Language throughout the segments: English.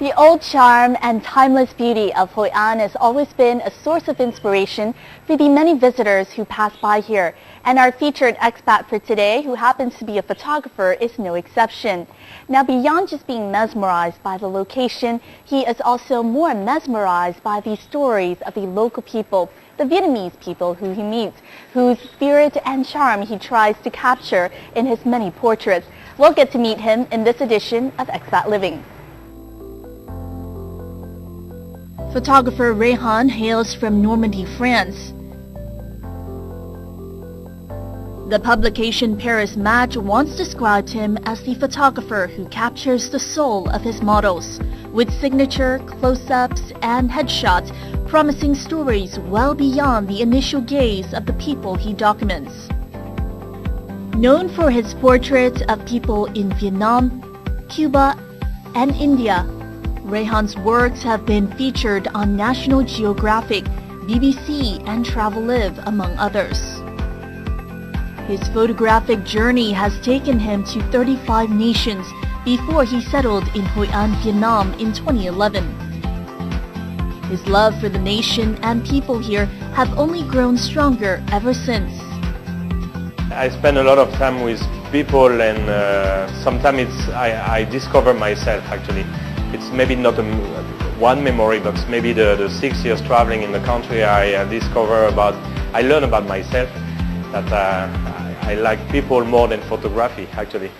The old charm and timeless beauty of Hoi An has always been a source of inspiration for the many visitors who pass by here. And our featured expat for today, who happens to be a photographer, is no exception. Now, beyond just being mesmerized by the location, he is also more mesmerized by the stories of the local people, the Vietnamese people who he meets, whose spirit and charm he tries to capture in his many portraits. We'll get to meet him in this edition of Expat Living. Photographer Réhahn hails from Normandy, France. The publication Paris Match once described him as the photographer who captures the soul of his models, with signature close-ups and headshots promising stories well beyond the initial gaze of the people he documents. Known for his portraits of people in Vietnam, Cuba, and India, Réhahn's works have been featured on National Geographic, BBC, and Travel-Live, among others. His photographic journey has taken him to 35 nations before he settled in Hoi An, Vietnam in 2011. His love for the nation and people here have only grown stronger ever since. I spend a lot of time with people, and sometimes I discover myself actually. It's maybe not one memory, but maybe the 6 years traveling in the country, I learn about myself, that I like people more than photography actually.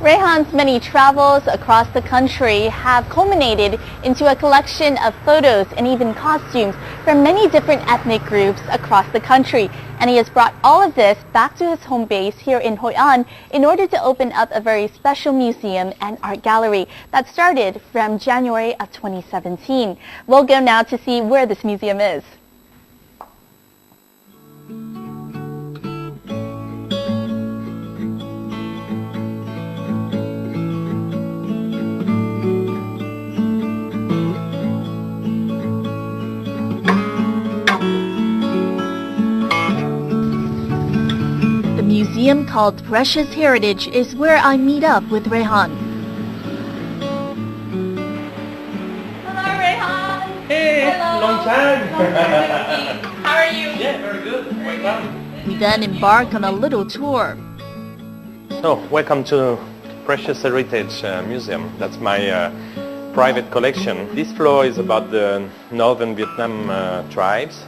Réhahn's many travels across the country have culminated into a collection of photos and even costumes from many different ethnic groups across the country. And he has brought all of this back to his home base here in Hoi An in order to open up a very special museum and art gallery that started from January of 2017. We'll go now to see where this museum is. The museum called Precious Heritage is where I meet up with Réhahn. Hello, Réhahn. Hey, hello. long time. How are you? Yeah, very good. Welcome. We then embark on a little tour. So, welcome to Precious Heritage Museum. That's my private collection. This floor is about the northern Vietnam tribes.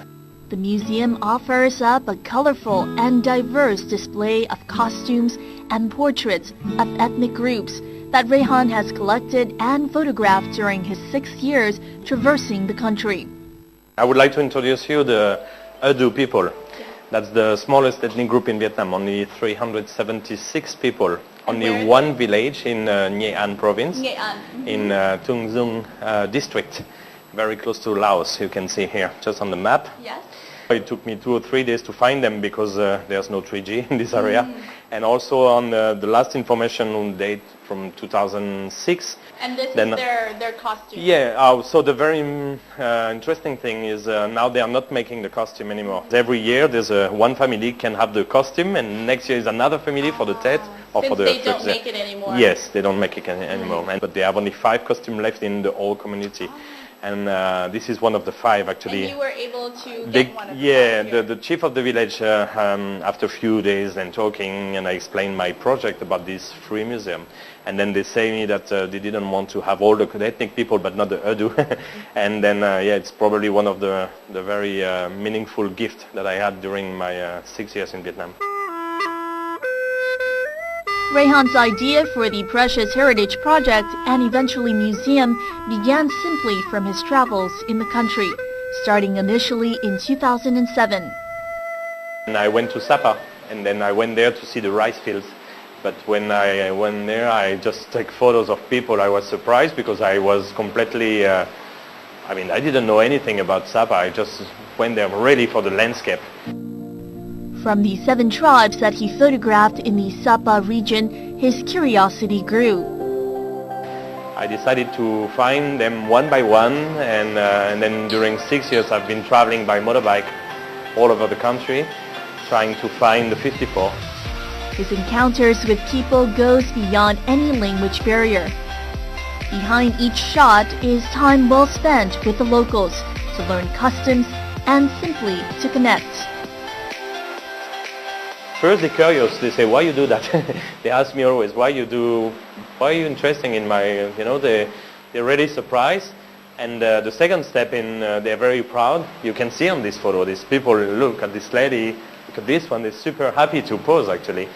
The museum offers up a colorful and diverse display of costumes and portraits of ethnic groups that Réhahn has collected and photographed during his 6 years traversing the country. I would like to introduce you the Adu people. That's the smallest ethnic group in Vietnam, only 376 people. Only one village in Nhiếp province, in Tung Dung district, very close to Laos, you can see here, just on the map. Yes. It took me 2 or 3 days to find them because there's no 3G in this area. And also on the last information date from 2006. And this is their costume? Yeah, so the very interesting thing is now they are not making the costume anymore. Every year there's one family can have the costume, and next year is another family for the tête or for the... Since they don't make it anymore? Yes, they don't make it anymore. But they have only 5 costumes left in the whole community. And this is one of the 5 actually. And you were able to get one of them? Yeah, the chief of the village, after a few days and talking, and I explained my project about this free museum. And then they say me that they didn't want to have all the ethnic people, but not the Adu. And then, yeah, it's probably one of the very meaningful gifts that I had during my 6 years in Vietnam. Réhahn's idea for the Precious Heritage Project and eventually museum began simply from his travels in the country, starting initially in 2007. And I went to Sapa, and then I went there to see the rice fields. But when I went there, I just took photos of people. I was surprised because I was completely, I mean, I didn't know anything about Sapa. I just went there ready for the landscape. From the 7 tribes that he photographed in the Sapa region, his curiosity grew. I decided to find them one by one, and then during 6 years I've been traveling by motorbike all over the country, trying to find the 54. His encounters with people goes beyond any language barrier. Behind each shot is time well spent with the locals to learn customs and simply to connect. First they're curious, they say, why you do that? They ask me always, why are you interested in my, they're really surprised. And the second step in, they're very proud. You can see on this photo, these people, look at this lady, look at this one, they're super happy to pose actually.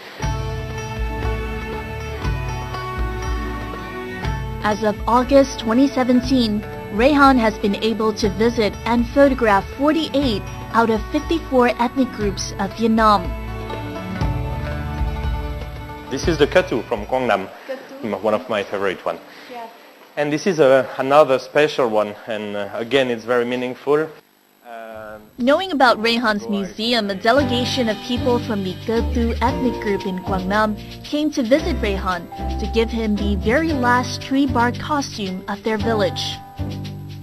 As of August 2017, Réhahn has been able to visit and photograph 48 out of 54 ethnic groups of Vietnam. This is the Katu from Quang Nam, one of my favorite ones. Yes. And this is another special one, and again it's very meaningful. Knowing about Réhahnn's museum, a delegation of people from the Katu ethnic group in Quang Nam came to visit Réhahn to give him the very last tree bark costume of their village.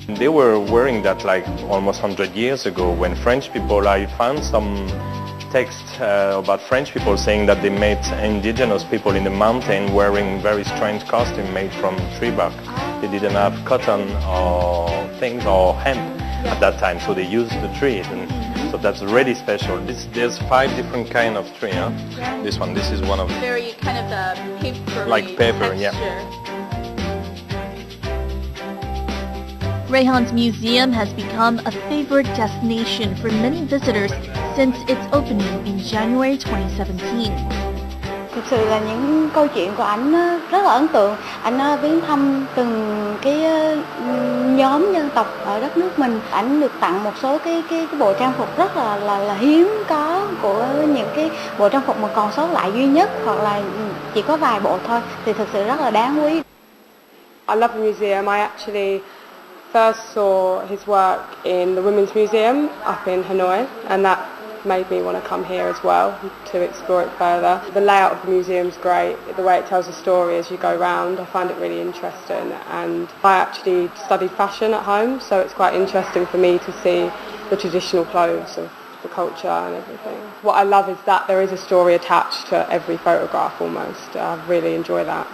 They were wearing that like almost 100 years ago when French people, I found some text about French people saying that they met indigenous people in the mountain wearing very strange costume made from tree bark. They didn't have cotton or things or hemp at that time, so they used the trees, and so that's really special. There's 5 different kind of tree. Huh? Yeah. This one, this is one of them. Very kind of the paper. Like paper, texture. yeah. Réhahnn's museum has become a favorite destination for many visitors since its opening in January 2017. Thực sự là những câu chuyện của ảnh rất là ấn tượng. Ảnh viếng thăm từng cái nhóm dân tộc ở đất nước mình. Ảnh được tặng một số cái bộ trang phục rất là hiếm có của những cái bộ trang phục mà còn sót lại duy nhất hoặc là chỉ có vài bộ thôi, thì thực sự rất là đáng quý. I love the museum. I actually first saw his work in the Women's Museum up in Hanoi, and that made me want to come here as well to explore it further. The layout of the museum is great. The way it tells a story as you go round, I find it really interesting. And I actually studied fashion at home, so it's quite interesting for me to see the traditional clothes of the culture and everything. What I love is that there is a story attached to every photograph almost. I really enjoy that.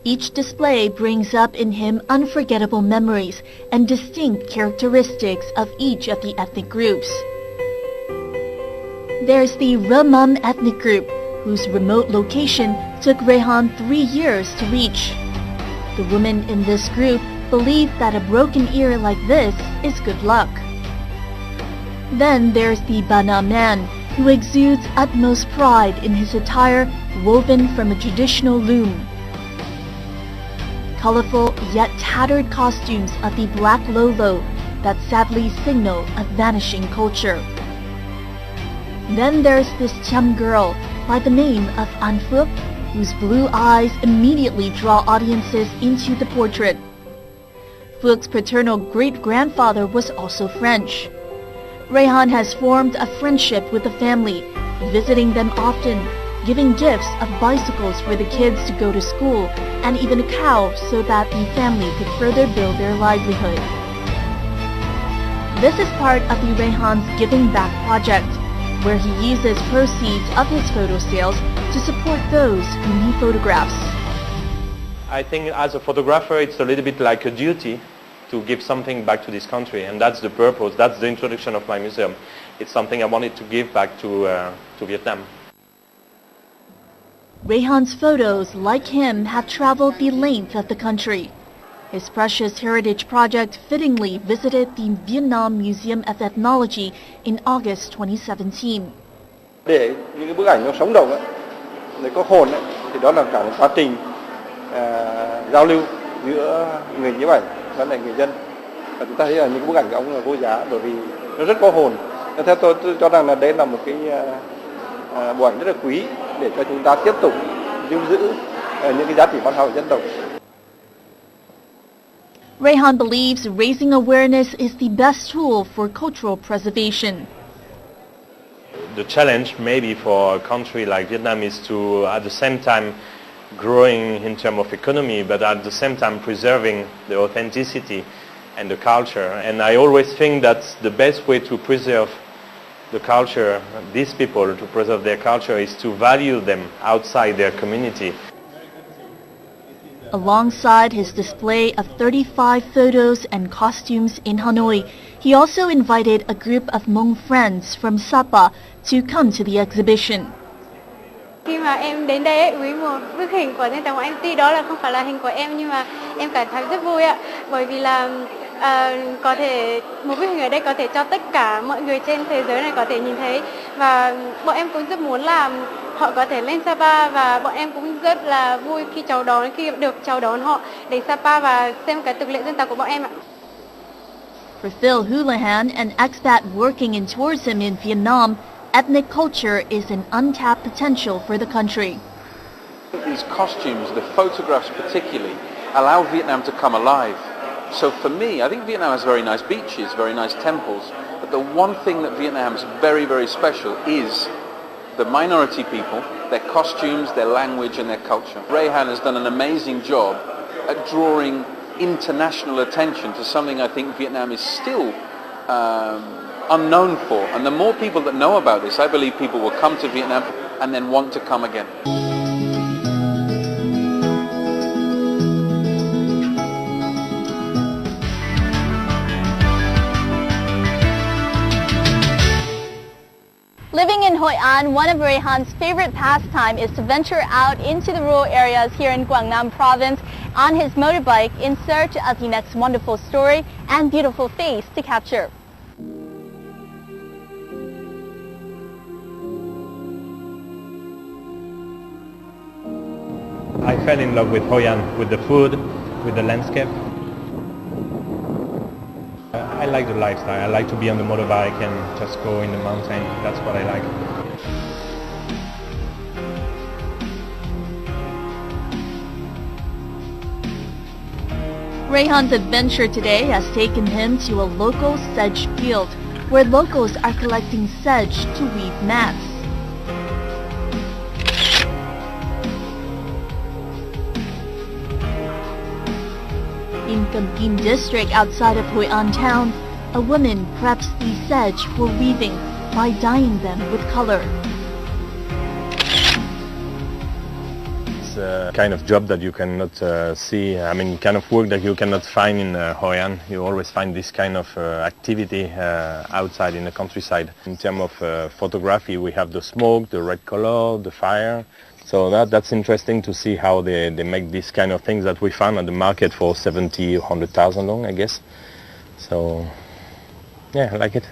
Each display brings up in him unforgettable memories and distinct characteristics of each of the ethnic groups. There's the Réhahn ethnic group, whose remote location took Réhahn 3 years to reach. The women in this group believe that a broken ear like this is good luck. Then there's the Bana man, who exudes utmost pride in his attire woven from a traditional loom. Colorful yet tattered costumes of the black Lolo that sadly signal a vanishing culture. Then there's this Cham girl by the name of An Phước, whose blue eyes immediately draw audiences into the portrait. Phước paternal great-grandfather was also French. Réhahn has formed a friendship with the family, visiting them often, giving gifts of bicycles for the kids to go to school, and even a cow so that the family could further build their livelihood. This is part of the Réhahnn's Giving Back project, where he uses proceeds of his photo sales to support those whom he photographs. I think as a photographer it's a little bit like a duty to give something back to this country, and that's the purpose, that's the introduction of my museum. It's something I wanted to give back to Vietnam. Réhahnn's photos, like him, have traveled the length of the country. His precious heritage project fittingly visited the Vietnam Museum of Ethnology in August 2017. Để những cái bức ảnh nó sống động ấy, để có hồn ấy, thì đó là cả một quá trình giao lưu giữa người nhiếp ảnh và lại người dân. Và chúng ta thấy là những bức ảnh của ông là vô giá bởi vì nó rất có hồn. Theo tôi cho rằng là đây là một cái bộ ảnh rất là quý để cho chúng ta tiếp tục lưu giữ những cái giá trị văn hóa của dân tộc. Réhahn believes raising awareness is the best tool for cultural preservation. the challenge maybe for a country like Vietnam is to at the same time growing in terms of economy, but at the same time preserving the authenticity and the culture. And I always think that's the best way to preserve the culture, these people, to preserve their culture, is to value them outside their community. Alongside his display of 35 photos and costumes in Hanoi, he also invited a group of Hmong friends from Sapa to come to the exhibition. Khi mà em đến đây ấy, với một bức hình của dân tộc em, tuy đó là không phải là hình của em nhưng mà em cảm thấy rất vui ạ, bởi vì là có thể một bức hình ở đây có thể cho tất cả mọi người trên thế giới này có thể nhìn thấy, và bọn em cũng rất muốn là họ có thể lên Sapa, và bọn em cũng rất là vui khi được chào đón họ đến Sapa và xem cái tục lệ dân tộc của bọn em ạ. For Phil Houlihan, an expat working in tourism in Vietnam, ethnic culture is an untapped potential for the country. These costumes, the photographs particularly, allow Vietnam to come alive. So for me, I think Vietnam has very nice beaches, very nice temples, but the one thing that Vietnam is very, very special is the minority people, their costumes, their language and their culture. Réhahn has done an amazing job at drawing international attention to something I think Vietnam is still unknown for. And the more people that know about this, I believe people will come to Vietnam and then want to come again. Living in Hoi An, one of Réhahn's favorite pastime is to venture out into the rural areas here in Quang Nam province on his motorbike in search of the next wonderful story and beautiful face to capture. I fell in love with Hoi An, with the food, with the landscape. I like the lifestyle. I like to be on the motorbike and just go in the mountain. That's what I like. Réhahn's adventure today has taken him to a local sedge field, where locals are collecting sedge to weave mats. In Cam Kim district outside of Hoi An town, a woman preps the sedge for weaving by dyeing them with color. It's a kind of job that you cannot see, kind of work that you cannot find in Hoi An. You always find this kind of activity outside in the countryside. In terms of photography, we have the smoke, the red color, the fire. So that's interesting to see how they make these kind of things that we found at the market for 70 or 100,000 dong, I guess. So, yeah, I like it.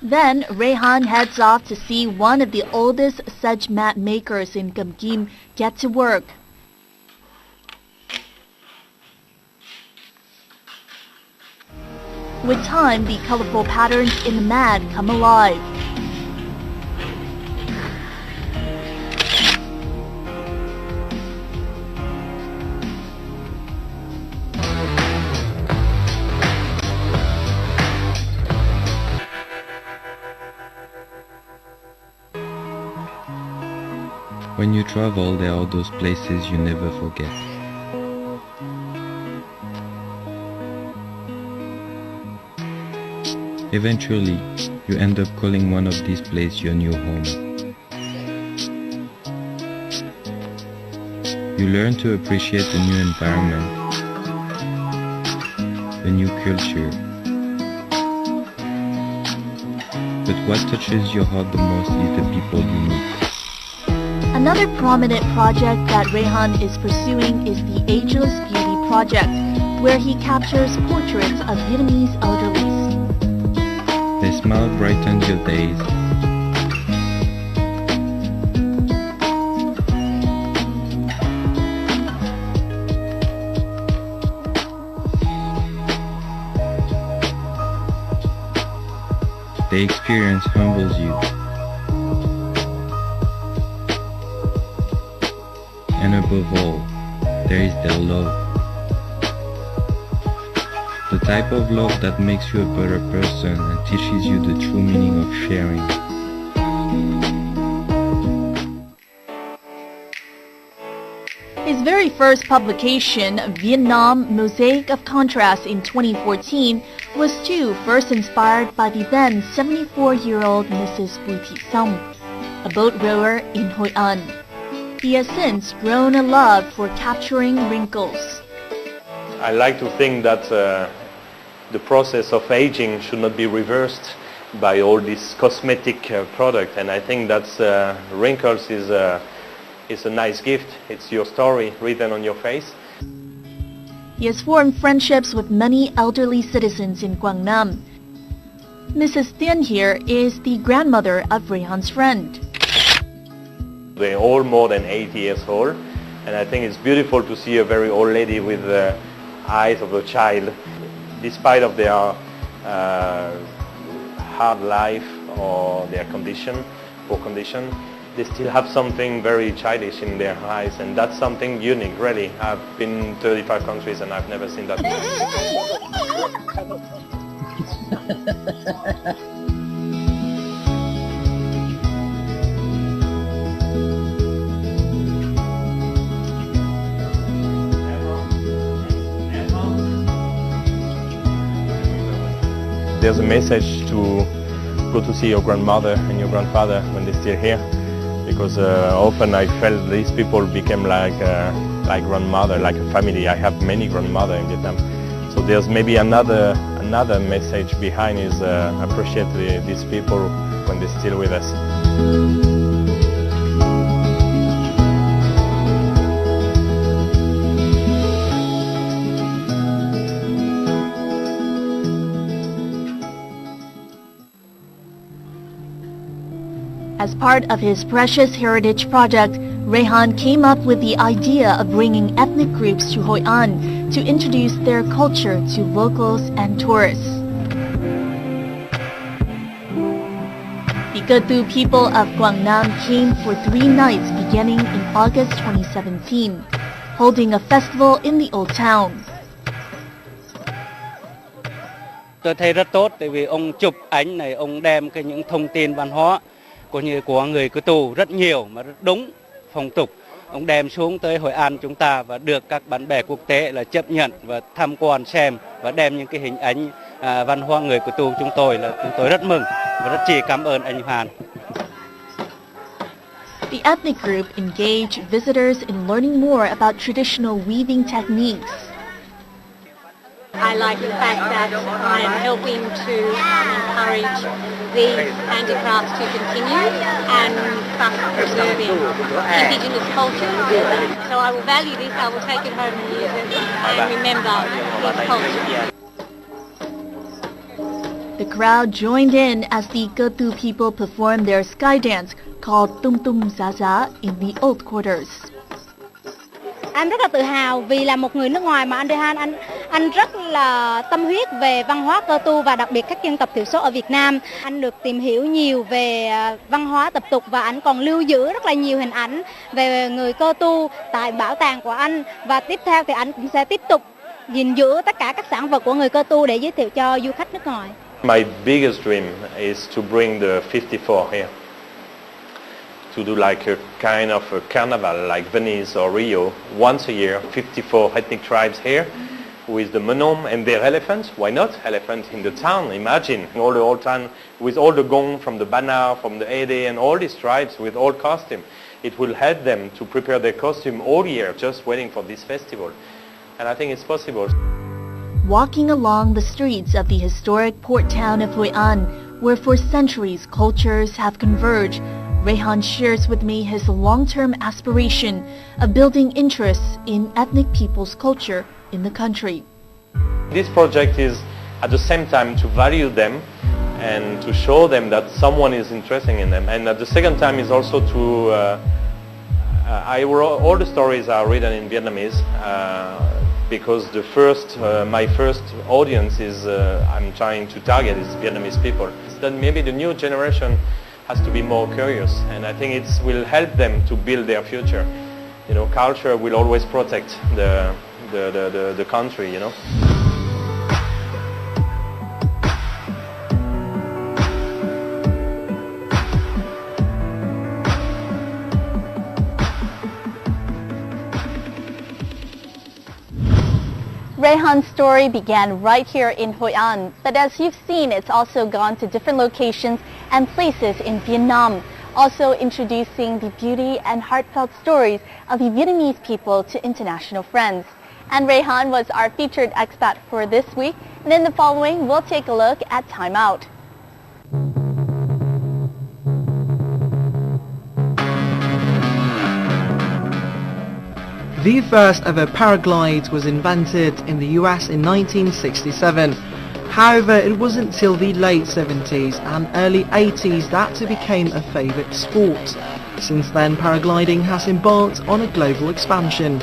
Then Réhahn heads off to see one of the oldest sedge mat makers in Cam Kim get to work. With time, the colorful patterns in the mat come alive. When you travel, there are those places you never forget. Eventually, you end up calling one of these places your new home. You learn to appreciate the new environment, the new culture. But what touches your heart the most is the people you meet. Another prominent project that Réhahn is pursuing is the Ageless Beauty project, where he captures portraits of Vietnamese elderlies. Their smile brightens your days. The experience humbles you. And above all, there is their love. The type of love that makes you a better person and teaches you the true meaning of sharing. His very first publication, Vietnam Mosaic of Contrast in 2014, was too first inspired by the then 74-year-old Mrs. Bùi Thị Song, a boat rower in Hội An. He has since grown a love for capturing wrinkles. I like to think that the process of aging should not be reversed by all this cosmetic product, and I think that wrinkles is a nice gift. It's your story written on your face. He has formed friendships with many elderly citizens in Quang Nam. Mrs. Tiên here is the grandmother of Réhahn's friend. They're all more than 80 years old, and I think it's beautiful to see a very old lady with the eyes of a child. Despite of their hard life or their poor condition, they still have something very childish in their eyes, and that's something unique, really. I've been in 35 countries and I've never seen that. There's a message to go to see your grandmother and your grandfather when they're still here, because often I felt these people became like grandmother, like a family. I have many grandmothers in Vietnam, so there's maybe another message behind is appreciate these people when they're still with us. As part of his Precious Heritage project, Réhahn came up with the idea of bringing ethnic groups to Hội An to introduce their culture to locals and tourists. The Cơ Tu people of Quang Nam came for 3 nights beginning in August 2017, holding a festival in the Old Town. Tôi thấy rất tốt, tại vì ông chụp ảnh này, ông đem những thông tin văn hóa của người Cơ Tu rất nhiều mà rất đúng phong tục. Ông đem xuống tới Hội An chúng ta và được các bạn bè quốc tế là chấp nhận và tham quan xem và đem những cái hình ảnh văn hóa người Cơ Tu chúng tôi rất mừng và rất chỉ cảm ơn anh Hoàn. The ethnic group engaged visitors in learning more about traditional weaving techniques. I like the fact that I am helping to encourage these handicrafts to continue and thus preserving Indigenous culture. So I will value this, I will take it home and use it and remember this culture. The crowd joined in as the Cơ Tu people performed their sky dance called Tung Tung Giá Giá in the old quarters. Anh rất là tự hào vì là một người nước ngoài mà anh Réhahn anh rất là tâm huyết về văn hóa Cơ Tu và đặc biệt các dân tộc thiểu số ở Việt Nam. Anh được tìm hiểu nhiều về văn hóa tập tục và anh còn lưu giữ rất là nhiều hình ảnh về người Cơ Tu tại bảo tàng của anh, và tiếp theo thì anh cũng sẽ tiếp tục gìn giữ tất cả các sản vật của người Cơ Tu để giới thiệu cho du khách nước ngoài. My biggest dream is to bring the 54 here. To do like a kind of a carnival like Venice or Rio once a year, 54 ethnic tribes here with the Menom and their elephants. Why not? Elephants in the town, imagine all the old town with all the gong from the Bana, from the Ede and all these tribes with all costume. It will help them to prepare their costume all year just waiting for this festival. And I think it's possible. Walking along the streets of the historic port town of Hội An, where for centuries cultures have converged, Réhahn shares with me his long-term aspiration of building interests in ethnic people's culture in the country. This project is at the same time to value them and to show them that someone is interested in them, and at the second time is also to all the stories are written in Vietnamese because my first audience is I'm trying to target is Vietnamese people. Then maybe the new generation has to be more curious, and I think it will help them to build their future. You know, culture will always protect the country, you know. Réhahn's story began right here in Hội An, but as you've seen, it's also gone to different locations and places in Vietnam, also introducing the beauty and heartfelt stories of the Vietnamese people to international friends. And Réhahn was our featured expat for this week, and in the following, we'll take a look at Timeout. The first ever paraglide was invented in the US in 1967. However, it wasn't till the late 70s and early 80s that it became a favourite sport. Since then, paragliding has embarked on a global expansion.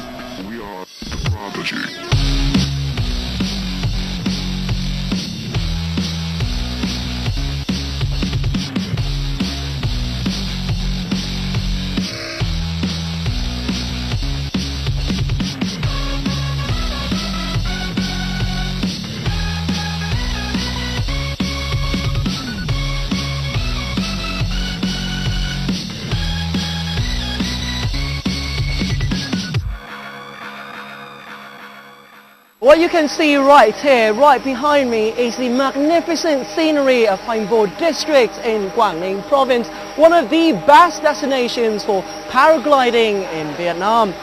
What you can see right here, right behind me, is the magnificent scenery of Hoành Vô district in Quảng Ninh province, one of the best destinations for paragliding in Vietnam.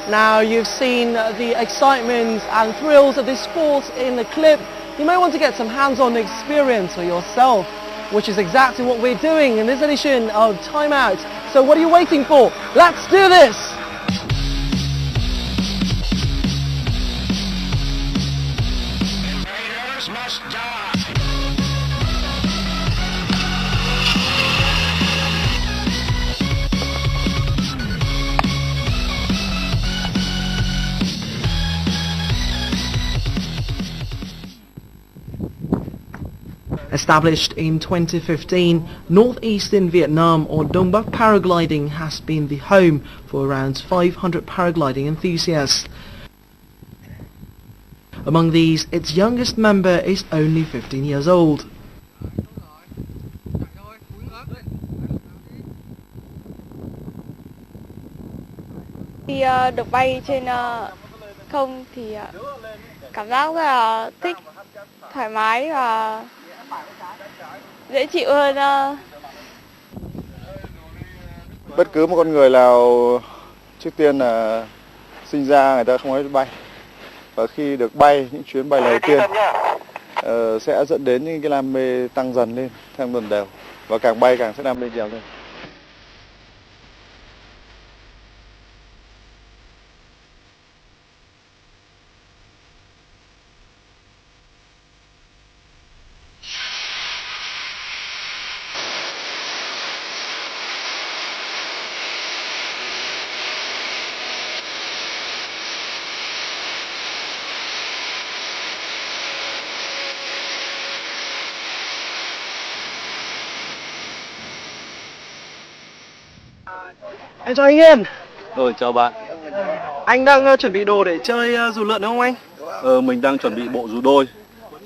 Now, you've seen the excitement and thrills of this sport in the clip. You may want to get some hands-on experience for yourself, which is exactly what we're doing in this edition of Timeout. So what are you waiting for? Let's do this! Established in 2015, northeastern Vietnam or Đông Bắc paragliding has been the home for around 500 paragliding enthusiasts. Among these, its youngest member is only 15 years old. Khi được bay trên không thì cảm giác rất là thích, thoải mái và dễ chịu hơn. Bất cứ một con người nào trước tiên là sinh ra người ta không biết bay. Và khi được bay những chuyến bay đầu tiên sẽ dẫn đến những cái đam mê tăng dần lên, tăng dần đều. Và càng bay càng sẽ đam mê nhiều lên. Em chào anh Yên. Chào bạn. Anh đang chuẩn bị đồ để chơi dù lượn đúng không anh? Mình đang chuẩn bị bộ dù đôi.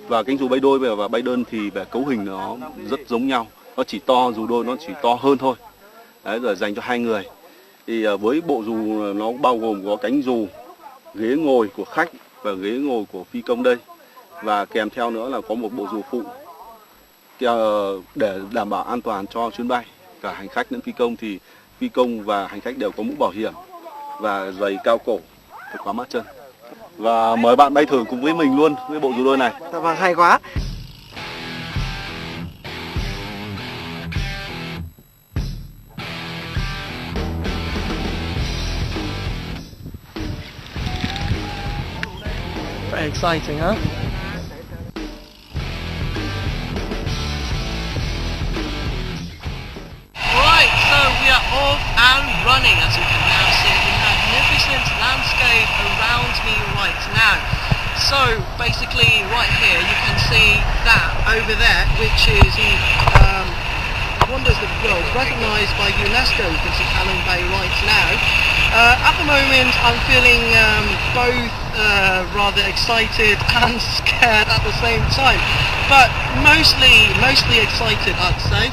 Và cánh dù bay đôi và bay đơn thì về cấu hình nó rất giống nhau. Nó chỉ to, dù đôi nó chỉ to hơn thôi. Đấy, rồi dành cho hai người. Thì với bộ dù nó bao gồm có cánh dù, ghế ngồi của khách và ghế ngồi của phi công đây. Và kèm theo nữa là có một bộ dù phụ để đảm bảo an toàn cho chuyến bay. Cả hành khách lẫn phi công thì phi công và hành khách đều có mũ bảo hiểm và giày cao cổ để khóa mát chân. Và mời bạn bay thử cùng với mình luôn với bộ dù đôi này. Vâng, hay quá. Very exciting, huh? Off and running, as you can now see the magnificent landscape around me right now. So basically right here you can see that over there, which is the wonders of the world, recognised by UNESCO. You can see Halong Bay right now. At the moment I'm feeling both rather excited and scared at the same time, but mostly excited, I'd say.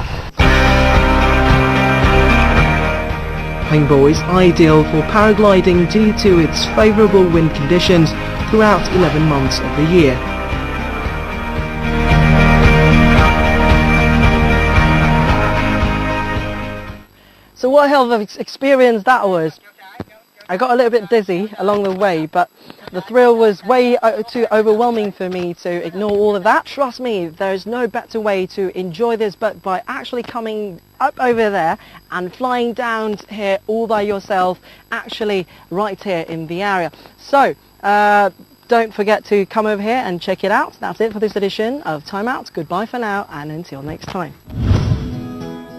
Hoành Vô is ideal for paragliding due to its favourable wind conditions. throughout 11 months of the year. So what a hell of an experience that was. I got a little bit dizzy along the way, but the thrill was way too overwhelming for me to ignore all of that. Trust me, there's no better way to enjoy this but by actually coming up over there and flying down here all by yourself, actually right here in the area. So don't forget to come over here and check it out. That's it for this edition of Timeout. Goodbye for now and until next time.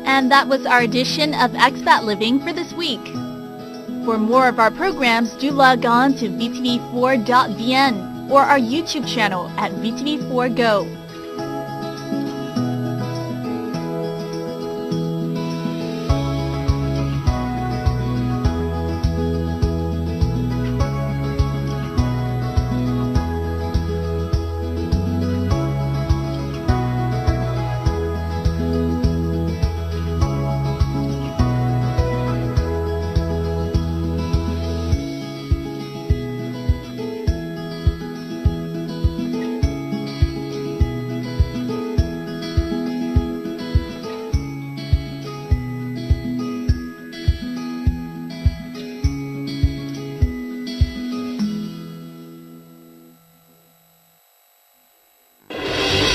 And that was our edition of Expat Living for this week. For more of our programs, do log on to VTV4.vn or our YouTube channel at VTV4 Go.